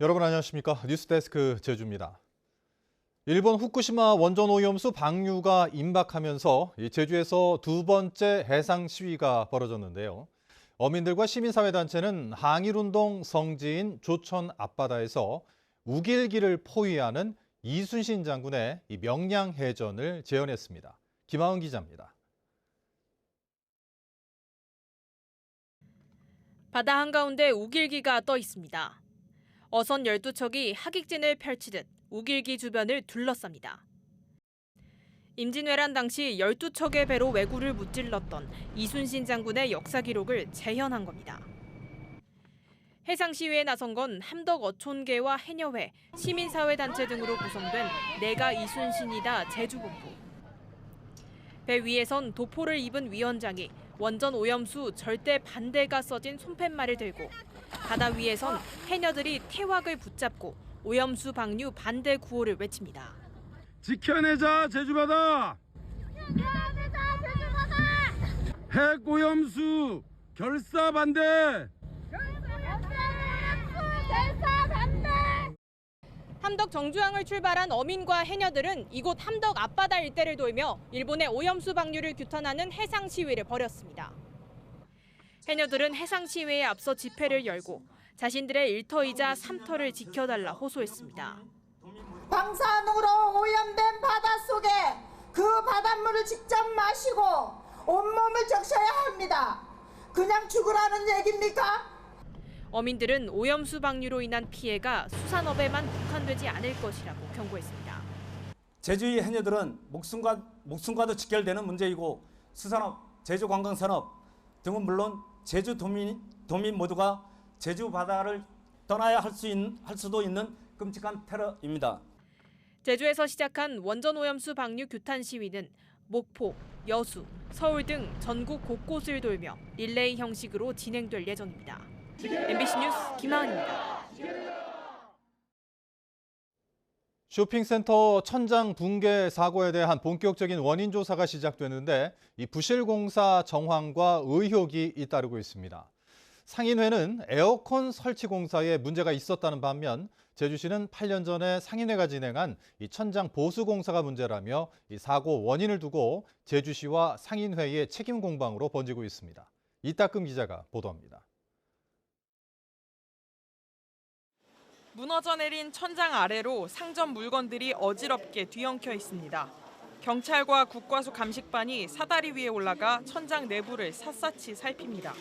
여러분 안녕하십니까? 뉴스데스크 제주입니다. 일본 후쿠시마 원전 오염수 방류가 임박하면서 제주에서 두 번째 해상 시위가 벌어졌는데요. 어민들과 시민사회단체는 항일운동 성지인 조천 앞바다에서 우길기를 포위하는 이순신 장군의 명량해전을 재현했습니다. 김하은 기자입니다. 바다 한가운데 우길기가 떠 있습니다. 어선 12척이 하객진을 펼치듯 우길기 주변을 둘러쌉니다. 임진왜란 당시 12척의 배로 왜구를 무찔렀던 이순신 장군의 역사 기록을 재현한 겁니다. 해상 시위에 나선 건 함덕 어촌계와 해녀회, 시민사회단체 등으로 구성된 내가 이순신이다 제주본부. 배 위에선 도포를 입은 위원장이 원전 오염수 절대 반대가 써진 손팻말을 들고 바다 위에선 해녀들이 태왁을 붙잡고 오염수 방류 반대 구호를 외칩니다. 지켜내자 제주바다! 지켜내자 제주바다! 핵 오염수 결사 반대! 결사 반대! 함덕 정주항을 출발한 어민과 해녀들은 이곳 함덕 앞바다 일대를 돌며 일본의 오염수 방류를 규탄하는 해상 시위를 벌였습니다. 해녀들은 해상 시위에 앞서 집회를 열고 자신들의 일터이자 삼터를 지켜달라 호소했습니다. 방사능으로 오염된 바닷속에 그 바닷물을 직접 마시고 온몸을 적셔야 합니다. 그냥 죽으라는 얘기입니까? 어민들은 오염수 방류로 인한 피해가 수산업에만 국한되지 않을 것이라고 경고했습니다. 제주의 해녀들은 목숨과도 직결되는 문제이고 수산업, 제주관광산업 등은 물론 제주 도민 모두가 제주 바다를 떠나야 할 수도 있는 끔찍한 테러입니다. 제주에서 시작한 원전 오염수 방류 규탄 시위는 목포, 여수, 서울 등 전국 곳곳을 돌며 릴레이 형식으로 진행될 예정입니다. MBC 뉴스 김하은입니다. 쇼핑센터 천장 붕괴 사고에 대한 본격적인 원인 조사가 시작되는데 이 부실공사 정황과 의혹이 잇따르고 있습니다. 상인회는 에어컨 설치 공사에 문제가 있었다는 반면 제주시는 8년 전에 상인회가 진행한 이 천장 보수 공사가 문제라며 이 사고 원인을 두고 제주시와 상인회의 책임 공방으로 번지고 있습니다. 이따금 기자가 보도합니다. 무너져 내린 천장 아래로 상점 물건들이 어지럽게 뒤엉켜 있습니다. 경찰과 국과수 감식반이 사다리 위에 올라가 천장 내부를 샅샅이 살핍니다.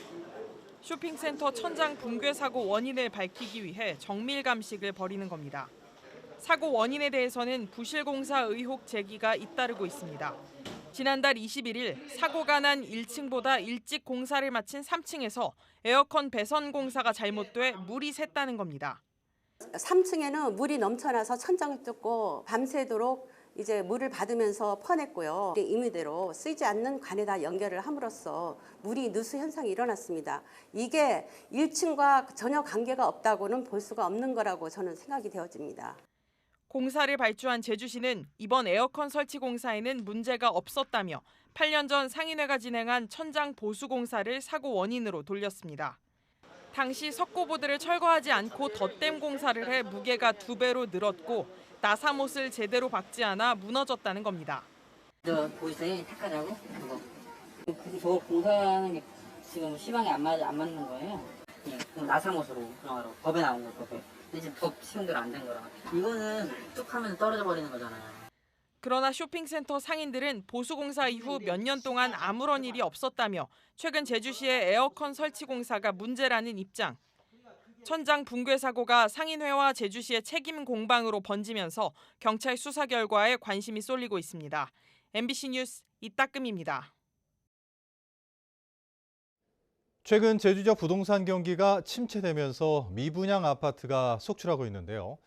쇼핑센터 천장 붕괴 사고 원인을 밝히기 위해 정밀 감식을 벌이는 겁니다. 사고 원인에 대해서는 부실공사 의혹 제기가 잇따르고 있습니다. 지난달 21일 사고가 난 1층보다 일찍 공사를 마친 3층에서 에어컨 배선 공사가 잘못돼 물이 샜다는 겁니다. 3층에는 물이 넘쳐나서 천장을 뚫고 밤새도록 이제 물을 받으면서 퍼냈고요. 임의대로 쓰이지 않는 관에다 연결을 함으로써 물이 누수 현상이 일어났습니다. 이게 1층과 전혀 관계가 없다고는 볼 수가 없는 거라고 저는 생각이 되어집니다. 공사를 발주한 제주시는 이번 에어컨 설치 공사에는 문제가 없었다며 8년 전 상인회가 진행한 천장 보수 공사를 사고 원인으로 돌렸습니다. 당시 석고보드를 철거하지 않고 덧댐 공사를 해 무게가 2배로 늘었고 나사못을 제대로 박지 않아 무너졌다는 겁니다. 저 보이세요? 탁하자고? 저 공사하는 게 지금 시방에 안 맞는 거예요. 그냥 나사못으로 그냥 법에 나온 거 법에. 근데 지금 법 시행대로 안 된 거라. 이거는 뚝 하면 떨어져 버리는 거잖아요. 그러나 쇼핑센터 상인들은 보수공사 이후 몇 년 동안 아무런 일이 없었다며 최근 제주시의 에어컨 설치 공사가 문제라는 입장. 천장 붕괴 사고가 상인회와 제주시의 책임 공방으로 번지면서 경찰 수사 결과에 관심이 쏠리고 있습니다. MBC 뉴스 이따금입니다. 최근 제주 지역 부동산 경기가 침체되면서 미분양 아파트가 속출하고 있는데요.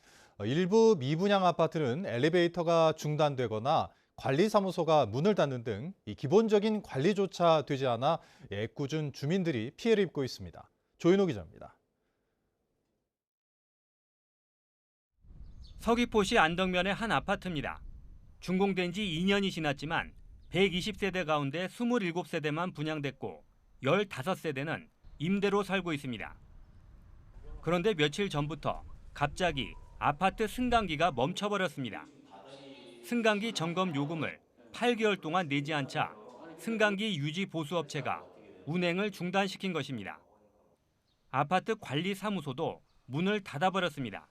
일부 미분양 아파트는 엘리베이터가 중단되거나 관리사무소가 문을 닫는 등 이 기본적인 관리조차 되지 않아 애꿎은 주민들이 피해를 입고 있습니다. 조인호 기자입니다. 서귀포시 안덕면의 한 아파트입니다. 준공된 지 2년이 지났지만 120세대 가운데 27세대만 분양됐고 15세대는 임대로 살고 있습니다. 그런데 며칠 전부터 갑자기 아파트 승강기가 멈춰버렸습니다. 승강기 점검 요금을 8개월 동안 내지 않자 승강기 유지 보수업체가 운행을 중단시킨 것입니다. 아파트 관리사무소도 문을 닫아버렸습니다.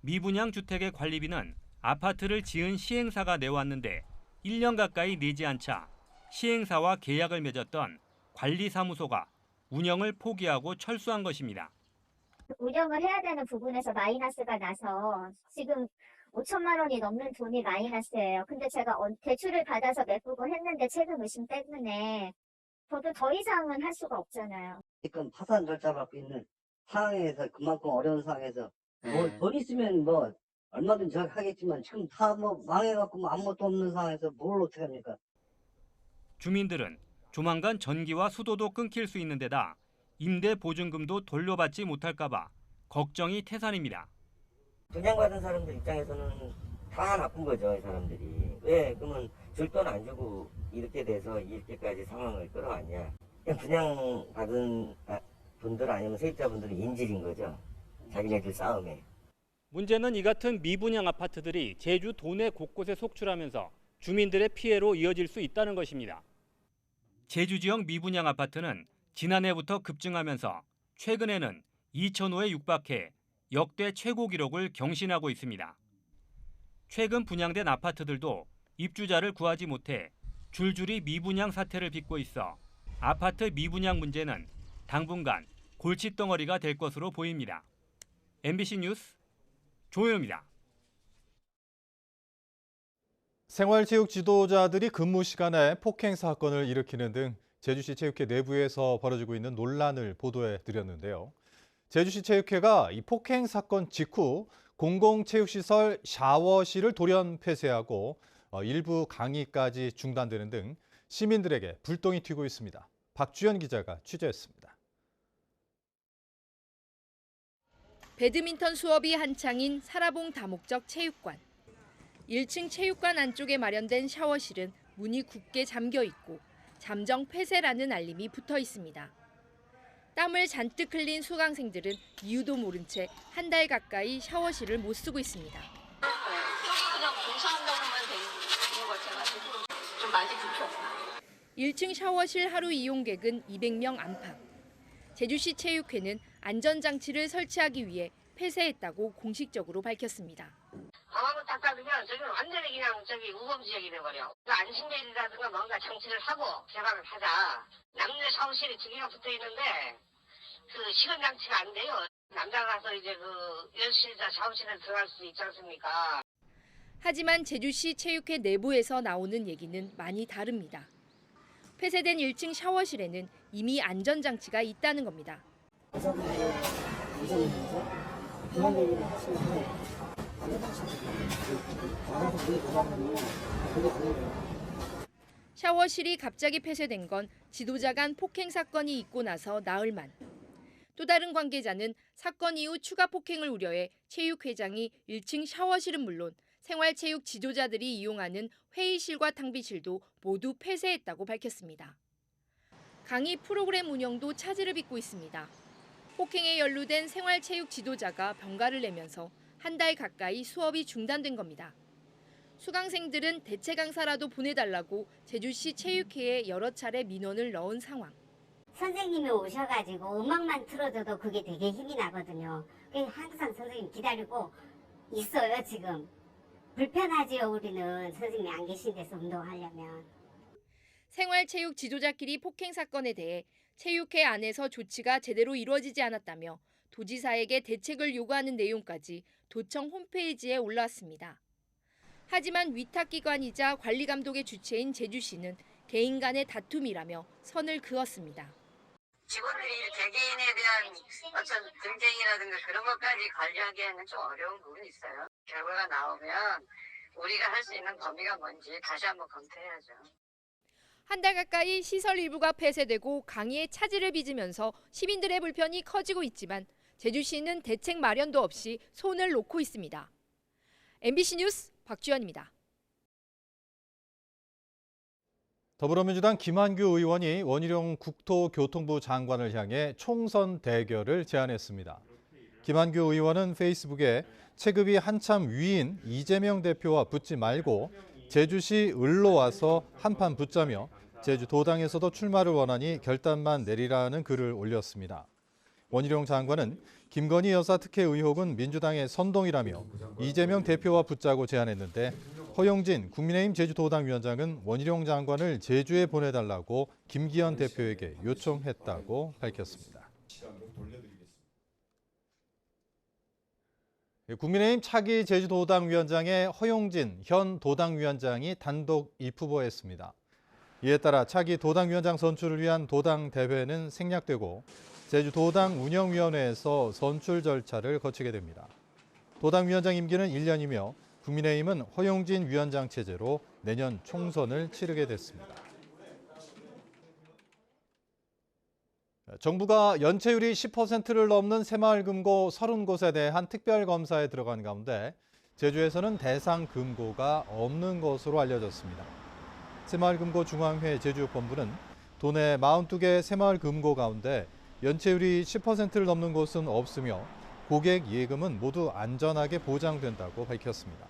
미분양 주택의 관리비는 아파트를 지은 시행사가 내왔는데 1년 가까이 내지 않자 시행사와 계약을 맺었던 관리사무소가 운영을 포기하고 철수한 것입니다. 운영을 해야 되는 부분에서 마이너스가 나서 지금 5천만 원이 넘는 돈이 마이너스예요. 근데 제가 대출을 받아서 메꾸고 했는데 세금 의심 때문에 저도 더 이상은 할 수가 없잖아요. 지금 파산 절차 밟고 있는 상황에서 그만큼 어려운 상황에서 뭐 돈 있으면 뭐 얼마든지 하겠지만 지금 다 뭐 망해갖고 뭐 아무것도 없는 상황에서 뭘 어떻게 합니까? 주민들은 조만간 전기와 수도도 끊길 수 있는 데다 임대 보증금도 돌려받지 못할까 봐 걱정이 태산입니다. 분양받은 사람들 입장에서는 다 나쁜 거죠, 이 사람들이. 왜 그러면 줄 돈 안 주고 이렇게 돼서 이렇게까지 상황을 끌어왔냐. 그냥 분양받은 분들 아니면 세입자분들이 인질인 거죠. 자기네들 싸움에. 문제는 이 같은 미분양 아파트들이 제주 도내 곳곳에 속출하면서 주민들의 피해로 이어질 수 있다는 것입니다. 제주 지역 미분양 아파트는 지난해부터 급증하면서 최근에는 2,000호에 육박해 역대 최고 기록을 경신하고 있습니다. 최근 분양된 아파트들도 입주자를 구하지 못해 줄줄이 미분양 사태를 빚고 있어 아파트 미분양 문제는 당분간 골칫덩어리가 될 것으로 보입니다. MBC 뉴스 조효입니다. 생활체육 지도자들이 근무 시간에 폭행 사건을 일으키는 등 제주시 체육회 내부에서 벌어지고 있는 논란을 보도해 드렸는데요. 제주시 체육회가 이 폭행 사건 직후 공공체육시설 샤워실을 돌연 폐쇄하고 일부 강의까지 중단되는 등 시민들에게 불똥이 튀고 있습니다. 박주연 기자가 취재했습니다. 배드민턴 수업이 한창인 사라봉 다목적 체육관. 1층 체육관 안쪽에 마련된 샤워실은 문이 굳게 잠겨 있고 잠정 폐쇄라는 알림이 붙어 있습니다. 땀을 잔뜩 흘린 수강생들은 이유도 모른 채 한 달 가까이 샤워실을 못 쓰고 있습니다. 그냥 공사한다고만 되는 것 같아가지고 좀 많이 불편해요. 1층 샤워실 하루 이용객은 200명 안팎. 제주시 체육회는 안전장치를 설치하기 위해 폐쇄했다고 공식적으로 밝혔습니다. 방화문 딱 닫으면 저기는 완전히 그냥 우범지역이 돼버려. 안심벨이라든가 뭔가 장치를 하고 개방을 하자. 남녀 샤워실이 2개가 붙어 있는데 그 시간 장치가 안 돼요. 남자가 가서 이제 그 열실자 샤워실에 들어갈 수 있지 않습니까? 하지만 제주시 체육회 내부에서 나오는 얘기는 많이 다릅니다. 폐쇄된 1층 샤워실에는 이미 안전장치가 있다는 겁니다. 샤워실이 갑자기 폐쇄된 건 지도자 간 폭행 사건이 있고 나서 나흘 만. 또 다른 관계자는 사건 이후 추가 폭행을 우려해 체육회장이 1층 샤워실은 물론 생활체육 지도자들이 이용하는 회의실과 탕비실도 모두 폐쇄했다고 밝혔습니다. 강의 프로그램 운영도 차질을 빚고 있습니다. 폭행에 연루된 생활체육 지도자가 병가를 내면서 한 달 가까이 수업이 중단된 겁니다. 수강생들은 대체 강사라도 보내달라고 제주시 체육회에 여러 차례 민원을 넣은 상황. 선생님이 오셔가지고 음악만 틀어줘도 그게 되게 힘이 나거든요. 항상 선생님 기다리고 있어요, 지금. 불편하지요, 우리는. 선생님이 안 계신 데서 운동하려면. 생활체육 지도자끼리 폭행 사건에 대해 체육회 안에서 조치가 제대로 이루어지지 않았다며 도지사에게 대책을 요구하는 내용까지 도청 홈페이지에 올라왔습니다. 하지만 위탁기관이자 관리감독의 주체인 제주시는 개인 간의 다툼이라며 선을 그었습니다. 직원들이 개개인에 대한 어떤 분쟁이라든가 그런 것까지 관리하기에는 좀 어려운 부분이 있어요. 결과가 나오면 우리가 할 수 있는 범위가 뭔지 다시 한번 검토해야죠. 한 달 가까이 시설 일부가 폐쇄되고 강의에 차질을 빚으면서 시민들의 불편이 커지고 있지만 제주시는 대책 마련도 없이 손을 놓고 있습니다. MBC 뉴스 박주연입니다. 더불어민주당 김한규 의원이 원희룡 국토교통부 장관을 향해 총선 대결을 제안했습니다. 김한규 의원은 페이스북에 체급이 한참 위인 이재명 대표와 붙지 말고 제주시 을로 와서 한판 붙자며 제주도당에서도 출마를 원하니 결단만 내리라는 글을 올렸습니다. 원희룡 장관은 김건희 여사 특혜 의혹은 민주당의 선동이라며 이재명 대표와 붙자고 제안했는데 허용진 국민의힘 제주도당 위원장은 원희룡 장관을 제주에 보내달라고 김기현 대표에게 요청했다고 밝혔습니다. 국민의힘 차기 제주도당 위원장에 허용진 현 도당 위원장이 단독 입후보했습니다. 이에 따라 차기 도당 위원장 선출을 위한 도당 대회는 생략되고 제주도당 운영위원회에서 선출 절차를 거치게 됩니다. 도당 위원장 임기는 1년이며 국민의힘은 허용진 위원장 체제로 내년 총선을 치르게 됐습니다. 정부가 연체율이 10%를 넘는 새마을 금고 30곳에 대한 특별검사에 들어간 가운데 제주에서는 대상 금고가 없는 것으로 알려졌습니다. 새마을금고 중앙회 제주본부는 도내 42개 새마을 금고 가운데 연체율이 10%를 넘는 곳은 없으며 고객 예금은 모두 안전하게 보장된다고 밝혔습니다.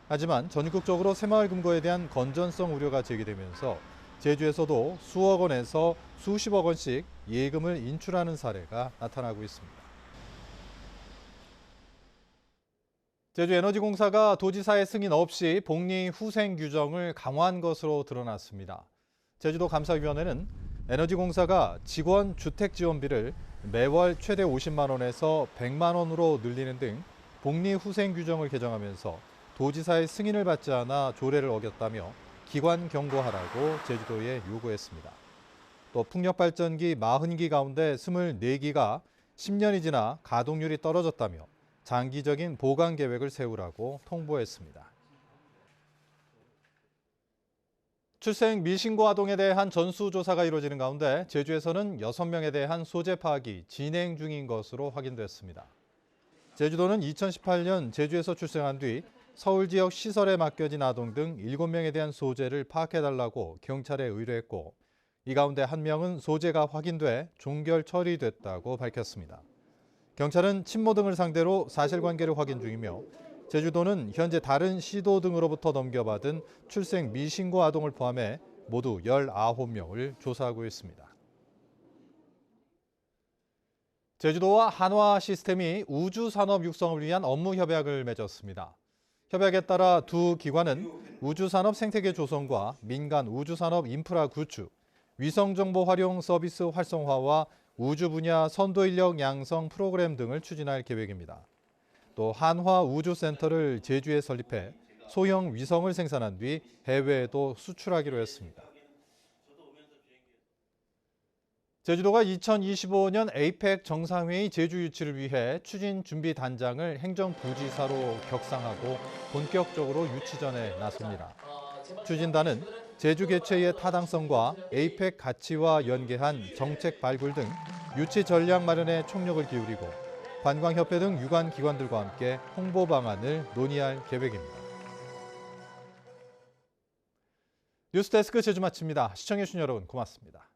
하지만 전국적으로 새마을 금고에 대한 건전성 우려가 제기되면서 제주에서도 수억 원에서 수십억 원씩 예금을 인출하는 사례가 나타나고 있습니다. 제주에너지공사가 도지사의 승인 없이 복리 후생 규정을 강화한 것으로 드러났습니다. 제주도 감사위원회는 에너지공사가 직원 주택 지원비를 매월 최대 50만 원에서 100만 원으로 늘리는 등 복리 후생 규정을 개정하면서 도지사의 승인을 받지 않아 조례를 어겼다며 기관 경고하라고 제주도에 요구했습니다. 또 풍력발전기 40기 가운데 24기가 10년이 지나 가동률이 떨어졌다며 장기적인 보강 계획을 세우라고 통보했습니다. 출생 미신고 아동에 대한 전수조사가 이루어지는 가운데 제주에서는 6명에 대한 소재 파악이 진행 중인 것으로 확인됐습니다. 제주도는 2018년 제주에서 출생한 뒤 서울 지역 시설에 맡겨진 아동 등 7명에 대한 소재를 파악해달라고 경찰에 의뢰했고 이 가운데 1명은 소재가 확인돼 종결 처리됐다고 밝혔습니다. 경찰은 친모 등을 상대로 사실관계를 확인 중이며 제주도는 현재 다른 시도 등으로부터 넘겨받은 출생 미신고 아동을 포함해 모두 19명을 조사하고 있습니다. 제주도와 한화 시스템이 우주산업 육성을 위한 업무 협약을 맺었습니다. 협약에 따라 두 기관은 우주산업 생태계 조성과 민간 우주산업 인프라 구축, 위성정보 활용 서비스 활성화와 우주 분야 선도 인력 양성 프로그램 등을 추진할 계획입니다. 또 한화 우주센터를 제주에 설립해 소형 위성을 생산한 뒤 해외에도 수출하기로 했습니다. 제주도가 2025년 에이펙 정상회의 제주 유치를 위해 추진 준비 단장을 행정부지사로 격상하고 본격적으로 유치전에 나섭니다. 추진단은 제주 개최의 타당성과 에이펙 가치와 연계한 정책 발굴 등 유치 전략 마련에 총력을 기울이고 관광협회 등 유관 기관들과 함께 홍보 방안을 논의할 계획입니다. 뉴스데스크 제주 마칩니다. 시청해주신 여러분 고맙습니다.